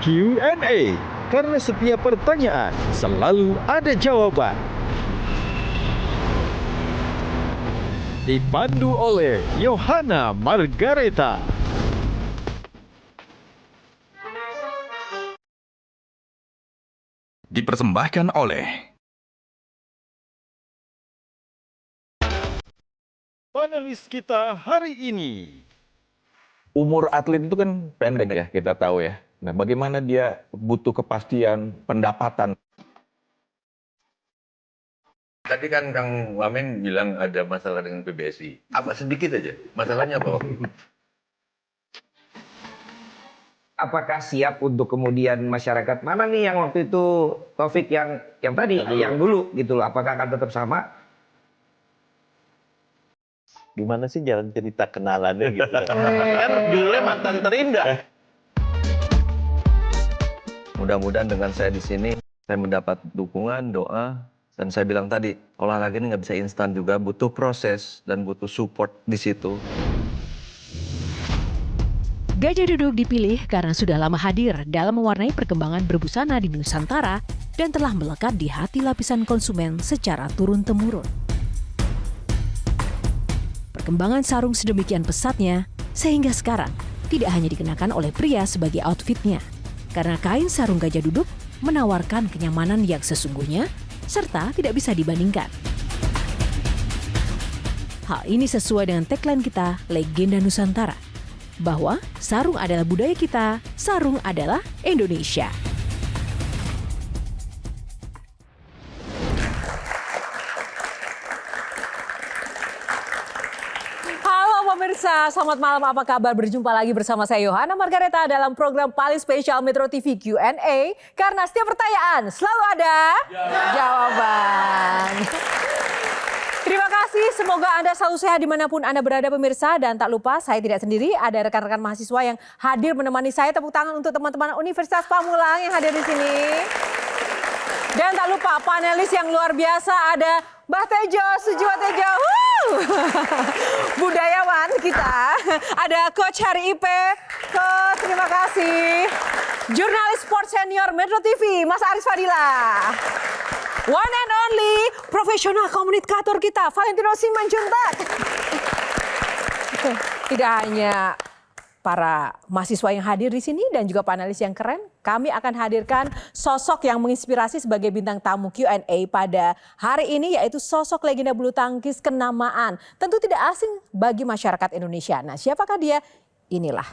Q&A. Karena setiap pertanyaan selalu ada jawaban. Dipandu oleh Yohana Margareta. Dipersembahkan oleh Panelis kita hari ini. Umur atlet itu kan pendek ya, kita tahu ya. Nah, bagaimana dia butuh kepastian pendapatan. Tadi kan Kang Wamen bilang ada masalah dengan PBSI. Apa sedikit aja? Masalahnya apa? Apakah siap untuk kemudian masyarakat mana nih yang waktu itu Taufik yang tadi yang dulu gitu loh, apakah akan tetap sama? Gimana sih jalan cerita kenalannya gitu? Kan judulnya mantan terindah. Mudah-mudahan dengan saya di sini, saya mendapat dukungan, doa, dan saya bilang tadi, olahraga ini nggak bisa instan juga, butuh proses dan butuh support di situ. Gajah Duduk dipilih karena sudah lama hadir dalam mewarnai perkembangan berbusana di Nusantara dan telah melekat di hati lapisan konsumen secara turun-temurun. Perkembangan sarung sedemikian pesatnya sehingga sekarang tidak hanya dikenakan oleh pria sebagai outfitnya, karena kain sarung Gajah Duduk menawarkan kenyamanan yang sesungguhnya serta tidak bisa dibandingkan. Hal ini sesuai dengan tagline kita, Legenda Nusantara, bahwa sarung adalah budaya kita, sarung adalah Indonesia. Halo pemirsa, selamat malam, apa kabar? Berjumpa lagi bersama saya Yohana Margareta dalam program paling spesial Metro TV Q&A. Karena setiap pertanyaan selalu ada jawaban. Terima kasih, semoga Anda selalu sehat dimanapun Anda berada pemirsa. Dan tak lupa, saya tidak sendiri, ada rekan-rekan mahasiswa yang hadir menemani saya. Tepuk tangan untuk teman-teman Universitas Pamulang yang hadir di sini. Dan tak lupa panelis yang luar biasa, ada Mbah Tejo, Sujiwo Tejo. Budayawan kita. Ada Coach Hari IP. Coach, terima kasih. Jurnalis sport senior Metro TV, Mas Aris Fadila. One and only profesional komunikator kita, Valentino Simanjuntak. Tidak hanya para mahasiswa yang hadir di sini dan juga panelis yang keren, kami akan hadirkan sosok yang menginspirasi sebagai bintang tamu Q&A pada hari ini, yaitu sosok legenda bulu tangkis kenamaan. Tentu tidak asing bagi masyarakat Indonesia. Nah, siapakah dia? Inilah.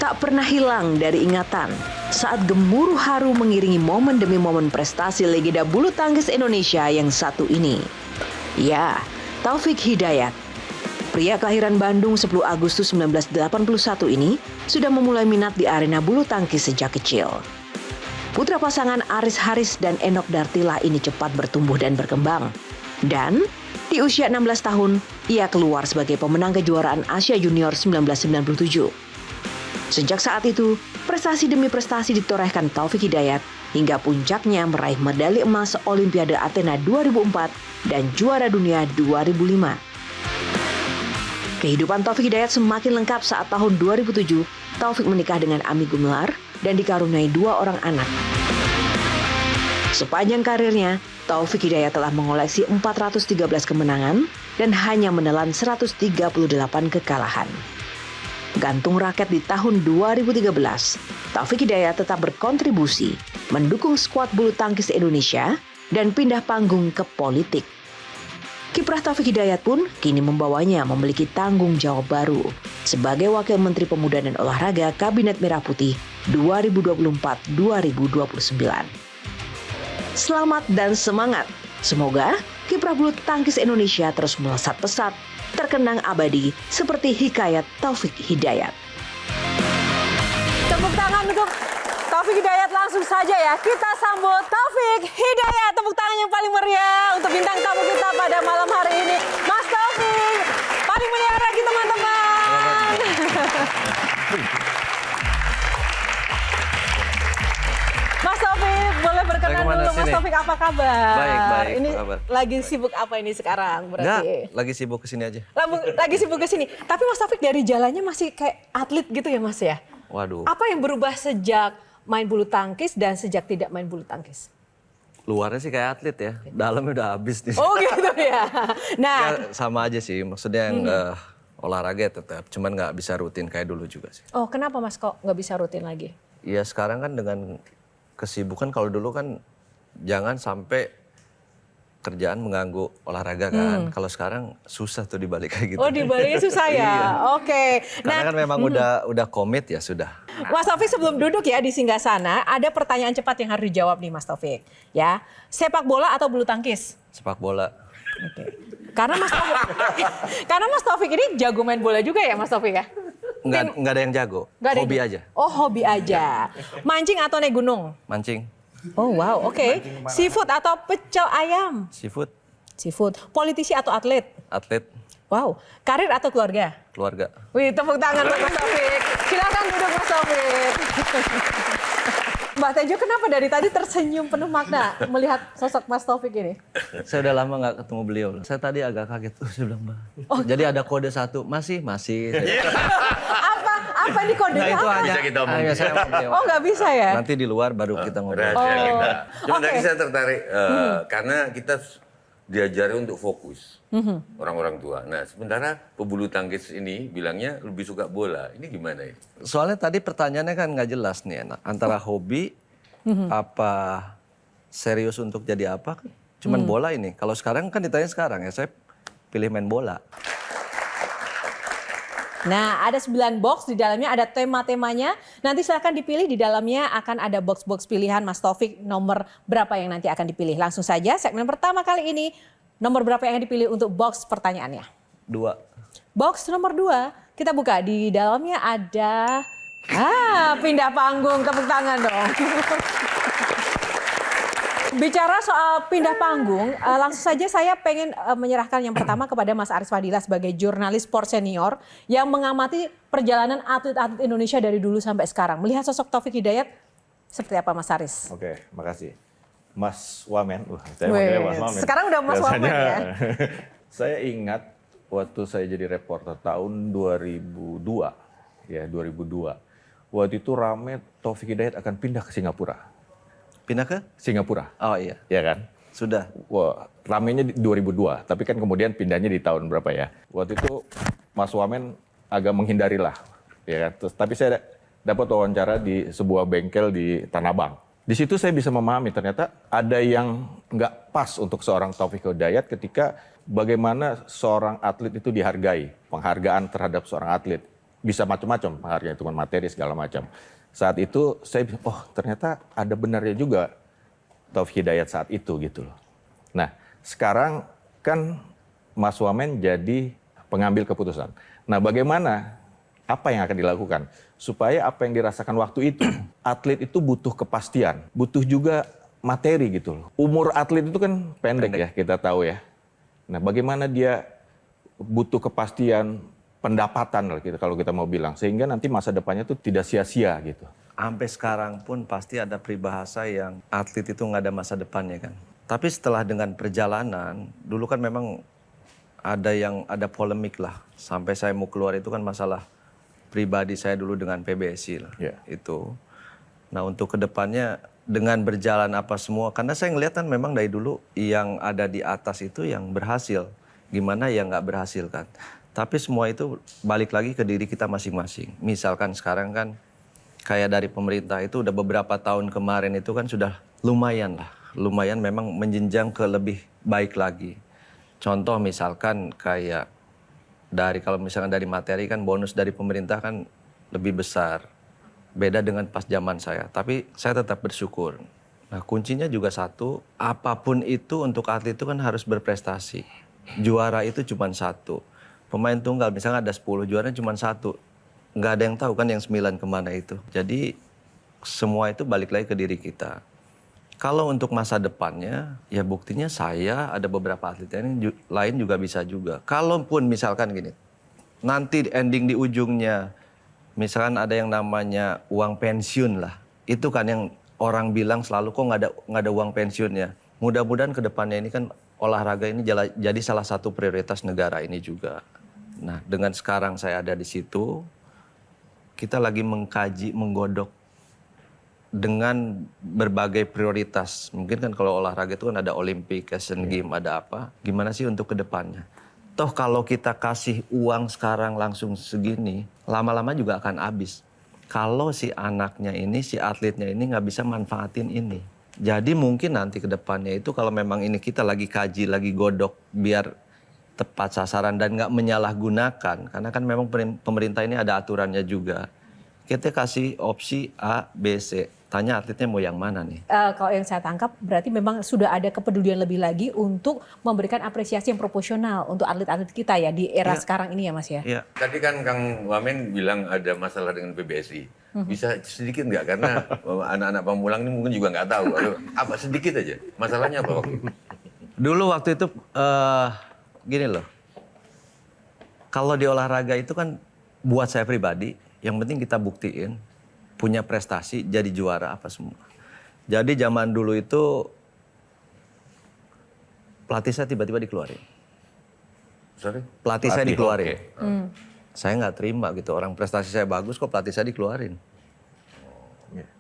Tak pernah hilang dari ingatan saat gemuruh haru mengiringi momen demi momen prestasi legenda bulu tangkis Indonesia yang satu ini. Ya, Taufik Hidayat. Pria kelahiran Bandung 10 Agustus 1981 ini sudah memulai minat di arena bulu tangkis sejak kecil. Putra pasangan Aris Haris dan Enok Dartila ini cepat bertumbuh dan berkembang. Dan di usia 16 tahun, ia keluar sebagai pemenang kejuaraan Asia Junior 1997. Sejak saat itu, prestasi demi prestasi ditorehkan Taufik Hidayat hingga puncaknya meraih medali emas Olimpiade Athena 2004 dan juara dunia 2005. Kehidupan Taufik Hidayat semakin lengkap saat tahun 2007, Taufik menikah dengan Ami Gumelar dan dikaruniai 2 orang anak. Sepanjang karirnya, Taufik Hidayat telah mengoleksi 413 kemenangan dan hanya menelan 138 kekalahan. Gantung raket di tahun 2013, Taufik Hidayat tetap berkontribusi mendukung skuad bulu tangkis Indonesia dan pindah panggung ke politik. Kiprah Taufik Hidayat pun kini membawanya memiliki tanggung jawab baru sebagai Wakil Menteri Pemuda dan Olahraga Kabinet Merah Putih 2024-2029. Selamat dan semangat. Semoga kiprah bulu tangkis Indonesia terus melesat pesat, terkenang abadi seperti hikayat Taufik Hidayat. Tepuk tangan untuk Taufik Hidayat langsung saja ya. Kita sambut Taufik Hidayat. Tepuk tangan yang paling meriah untuk bintang tamu kita pada malam hari ini. Mas Taufik, paling meriah lagi teman-teman. Mas Taufik, boleh berkenan dulu Mas sini. Taufik apa kabar? Baik, Ini apa kabar? lagi sibuk apa ini sekarang Enggak, berarti? lagi sibuk kesini aja. Lagi sibuk ke sini. Tapi Mas Taufik dari jalannya masih kayak atlet gitu ya Mas ya? Waduh, Apa yang berubah sejak main bulu tangkis dan sejak tidak main bulu tangkis? luarnya sih kayak atlet ya, dalamnya udah habis nih. Oh gitu ya. Nah, Ya, sama aja sih, maksudnya yang olahraga tetap, cuman nggak bisa rutin kayak dulu juga sih. oh kenapa Mas kok nggak bisa rutin lagi? Ya sekarang kan dengan kesibukan, kalau dulu kan jangan sampai kerjaan mengganggu olahraga kan. Kalau sekarang susah tuh dibalik kayak gitu. Oh dibaliknya susah ya. Oke. Karena kan memang udah komit ya sudah. Mas Taufik sebelum duduk ya di Singgasana, ada pertanyaan cepat yang harus dijawab nih Mas Taufik. Ya, sepak bola atau bulu tangkis? Sepak bola. Oke. Karena Mas Taufik ini jago main bola juga ya Mas Taufik ya? Nggak ada yang jago, Nggak ada hobi yang- aja. Oh hobi aja. Mancing atau naik gunung? Mancing, Oh wow, oke. Seafood atau pecel ayam? seafood, Seafood. Politisi atau atlet? atlet, Wow. Karir atau keluarga? keluarga. Wih, tepuk tangan buat Mas Taufik. Silakan duduk Mas Taufik. Mbak Tejo, kenapa dari tadi tersenyum penuh makna melihat sosok Mas Taufik ini? Saya udah lama nggak ketemu beliau. Saya tadi agak kaget. Saya bilang, Mbak. Jadi ada kode 1, masih. Apa ini kodenya? Nah itu apa? hanya kita omongin. hanya saya sama beliau. Oh nggak bisa ya? Nanti di luar baru kita ngobrol. Rahasia kita. Cuma Oke. tadi saya tertarik karena kita diajari untuk fokus orang-orang tua. Nah, sementara pebulu tangkis ini bilangnya lebih suka bola. Ini gimana ya? Soalnya tadi pertanyaannya kan nggak jelas nih, antara hobi apa serius untuk jadi apa? Cuman bola ini. Kalau sekarang kan ditanya sekarang ya, saya pilih main bola. Nah, ada 9 box, di dalamnya ada tema-temanya. Nanti silahkan dipilih, di dalamnya akan ada box-box pilihan Mas Taufik nomor berapa yang nanti akan dipilih. Langsung saja, segmen pertama kali ini, nomor berapa yang dipilih untuk box pertanyaannya? 2. Box nomor 2, kita buka. Di dalamnya ada... pindah panggung, tepuk tangan dong. Bicara soal pindah panggung, langsung saja saya pengen menyerahkan yang pertama kepada Mas Aris Fadila sebagai jurnalis sport senior yang mengamati perjalanan atlet-atlet Indonesia dari dulu sampai sekarang. Melihat sosok Taufik Hidayat, seperti apa Mas Aris? Oke, makasih. Mas Wamen, saya Wih, manggilnya Mas Wamen. sekarang udah Mas Wamen ya? Saya ingat waktu saya jadi reporter tahun 2002, ya 2002. Waktu itu rame Taufik Hidayat akan pindah ke Singapura. Pindah ke? Singapura, Oh iya, ya kan? sudah. Wah, ramenya di 2002, tapi kan kemudian pindahnya di tahun berapa ya? Waktu itu Mas Wamen agak menghindari lah, ya kan? Terus, tapi saya dapat wawancara di sebuah bengkel di Tanah Abang. Di situ saya bisa memahami ternyata ada yang nggak pas untuk seorang Taufik Hidayat ketika bagaimana seorang atlet itu dihargai, penghargaan terhadap seorang atlet. Bisa macam-macam penghargaan, itu materi segala macam. Saat itu saya, oh ternyata ada benarnya juga Taufik Hidayat saat itu gitu loh. Nah sekarang kan Mas Wamen jadi pengambil keputusan. Nah bagaimana, apa yang akan dilakukan supaya apa yang dirasakan waktu itu, atlet itu butuh kepastian, butuh juga materi gitu loh. Umur atlet itu kan pendek ya kita tahu ya. Nah bagaimana dia butuh kepastian, pendapatan lah gitu, kalau kita mau bilang, sehingga nanti masa depannya tuh tidak sia-sia gitu. Sampai sekarang pun pasti ada peribahasa yang atlet itu nggak ada masa depannya kan. Tapi setelah dengan perjalanan, dulu kan memang ada polemik lah. Sampai saya mau keluar itu kan masalah pribadi saya dulu dengan PBSI lah. Yeah. Itu. Nah untuk kedepannya dengan berjalan apa semua, karena saya ngeliat kan memang dari dulu yang ada di atas itu yang berhasil. Gimana yang nggak berhasil kan. Tapi semua itu balik lagi ke diri kita masing-masing. Misalkan sekarang kan kayak dari pemerintah itu udah beberapa tahun kemarin itu kan sudah lumayan lah. Lumayan memang menjenjang ke lebih baik lagi. Contoh misalkan kayak kalau misalkan dari materi kan bonus dari pemerintah kan lebih besar. Beda dengan pas zaman saya. Tapi saya tetap bersyukur. Nah kuncinya juga satu, apapun itu untuk atlet itu kan harus berprestasi. Juara itu cuma satu. Pemain tunggal misalnya ada 10, juaranya cuma 1. Nggak ada yang tahu kan yang 9 kemana itu. Jadi semua itu balik lagi ke diri kita. Kalau untuk masa depannya, ya buktinya saya ada beberapa atlet lain juga bisa juga. Kalaupun misalkan gini, nanti ending di ujungnya, misalkan ada yang namanya uang pensiun lah. Itu kan yang orang bilang selalu kok nggak ada uang pensiunnya. Mudah-mudahan ke depannya ini kan olahraga ini jadi salah satu prioritas negara ini juga. Nah, dengan sekarang saya ada di situ, kita lagi mengkaji, menggodok dengan berbagai prioritas. Mungkin kan kalau olahraga itu kan ada Olimpik, Asian Games, ada apa. Gimana sih untuk ke depannya? Toh kalau kita kasih uang sekarang langsung segini, lama-lama juga akan habis. Kalau si anaknya ini, si atletnya ini nggak bisa manfaatin ini. Jadi mungkin nanti ke depannya itu kalau memang ini kita lagi kaji, lagi godok biar tepat sasaran dan nggak menyalahgunakan. Karena kan memang pemerintah ini ada aturannya juga. Kita kasih opsi A, B, C. Tanya atletnya mau yang mana nih? Kalau yang saya tangkap berarti memang sudah ada kepedulian lebih lagi untuk memberikan apresiasi yang proporsional untuk atlet-atlet kita ya di era sekarang ini ya Mas ya? Iya. Tadi kan Kang Wamen bilang ada masalah dengan PBSI. Bisa sedikit nggak? Karena anak-anak Pamulang ini mungkin juga nggak tahu. Apa sedikit aja? Masalahnya apa waktu itu? Dulu waktu itu gini loh. Kalau di olahraga itu kan buat saya pribadi, yang penting kita buktiin punya prestasi, jadi juara apa semua. Jadi zaman dulu itu pelatih saya tiba-tiba dikeluarin. Sorry? Pelatih saya dikeluarin. Oke. Saya nggak terima gitu, orang prestasi saya bagus kok pelatih saya dikeluarin.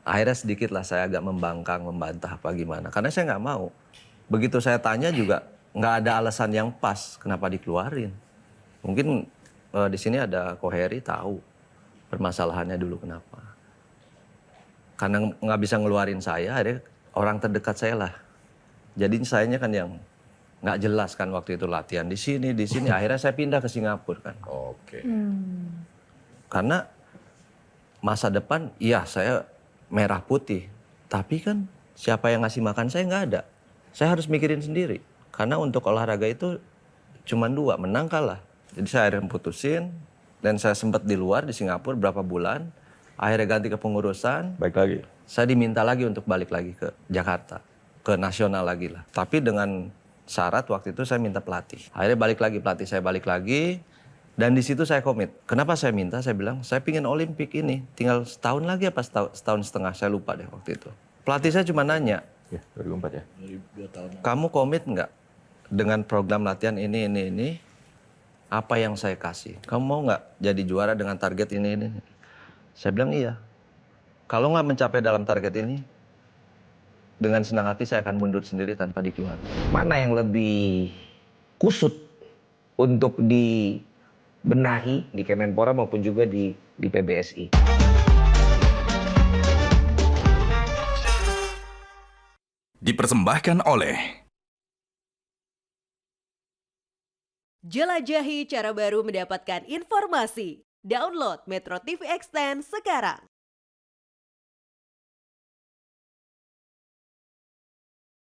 Akhirnya sedikit lah saya agak membangkang, membantah apa gimana. Karena saya nggak mau. Begitu saya tanya juga nggak ada alasan yang pas kenapa dikeluarin. Mungkin di sini ada Koheri tahu permasalahannya dulu kenapa. Karena nggak bisa ngeluarin saya, akhirnya orang terdekat saya lah. Jadi sayanya kan yang nggak jelas kan waktu itu latihan di sini. Akhirnya saya pindah ke Singapura kan. Oke. Karena masa depan, iya saya merah putih. Tapi kan siapa yang ngasih makan saya nggak ada. Saya harus mikirin sendiri. Karena untuk olahraga itu cuma 2, menang kalah. Jadi saya akhirnya putusin. Dan saya sempat di luar di Singapura berapa bulan. Akhirnya ganti ke pengurusan. Baik lagi. Saya diminta lagi untuk balik lagi ke Jakarta. Ke nasional lagi lah. Tapi dengan syarat waktu itu saya minta pelatih. Akhirnya balik lagi, pelatih saya balik lagi. Dan di situ saya komit. Kenapa saya minta? Saya bilang, saya pingin Olimpik ini. Tinggal setahun lagi apa setahun setengah, saya lupa deh waktu itu. Pelatih saya cuma nanya, Ya, 2004 ya. kamu komit nggak dengan program latihan ini? Apa yang saya kasih? Kamu mau nggak jadi juara dengan target ini? Saya bilang iya. Kalau nggak mencapai dalam target ini, dengan senang hati saya akan mundur sendiri tanpa dikeluarkan. Mana yang lebih kusut untuk dibenahi di Kemenpora maupun juga di PBSI? Dipersembahkan oleh Jelajahi cara baru mendapatkan informasi. Download Metro TV Extend sekarang.